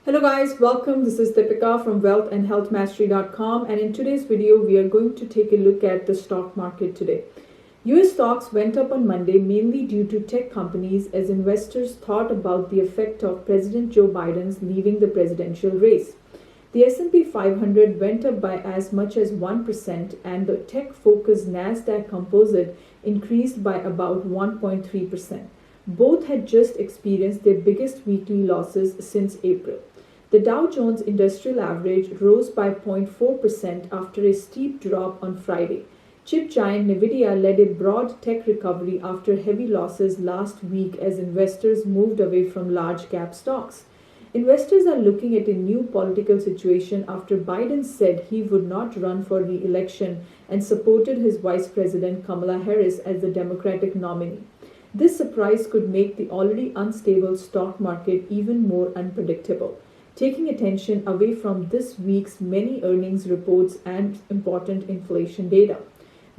Hello guys, welcome. This is Deepika from wealthandhealthmastery.com, and in today's video we are going to take a look at the stock market today. US stocks went up on Monday mainly due to tech companies as investors thought about the effect of President Joe Biden's leaving the presidential race. The S&P 500 went up by as much as 1% and the tech-focused Nasdaq Composite increased by about 1.3%. Both had just experienced their biggest weekly losses since April. The Dow Jones Industrial Average rose by 0.4% after a steep drop on Friday. Chip giant Nvidia led a broad tech recovery after heavy losses last week as investors moved away from large cap stocks. Investors are looking at a new political situation after Biden said he would not run for re-election and supported his Vice President Kamala Harris as the Democratic nominee. This surprise could make the already unstable stock market even more unpredictable, taking attention away from this week's many earnings reports and important inflation data.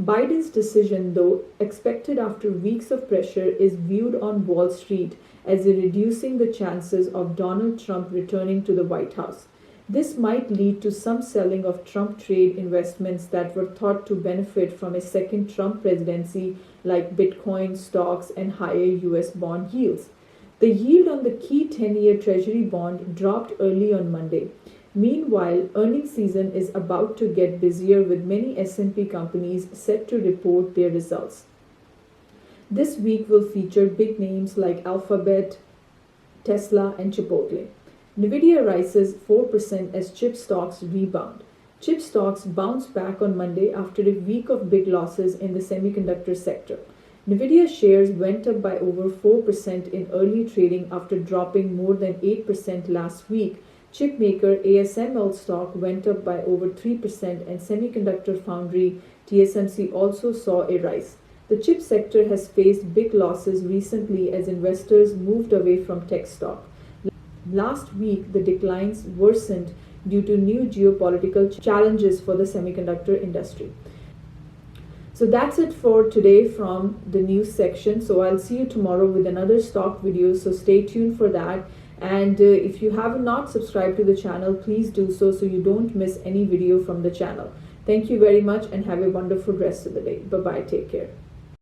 Biden's decision, though expected after weeks of pressure, is viewed on Wall Street as reducing the chances of Donald Trump returning to the White House. This might lead to some selling of Trump trade investments that were thought to benefit from a second Trump presidency, like Bitcoin, stocks, and higher US bond yields. The yield on the key 10-year Treasury bond dropped early on Monday. Meanwhile, earnings season is about to get busier with many S&P companies set to report their results. This week will feature big names like Alphabet, Tesla, and Chipotle. Nvidia rises 4% as chip stocks rebound. Chip stocks bounced back on Monday after a week of big losses in the semiconductor sector. Nvidia shares went up by over 4% in early trading after dropping more than 8% last week. Chipmaker ASML stock went up by over 3% and semiconductor foundry TSMC also saw a rise. The chip sector has faced big losses recently as investors moved away from tech stock. Last week, the declines worsened due to new geopolitical challenges for the semiconductor industry. So that's it for today from the news section. So I'll see you tomorrow with another stock video. So stay tuned for that. And if you have not subscribed to the channel, please do so you don't miss any video from the channel. Thank you very much and have a wonderful rest of the day. Bye-bye. Take care.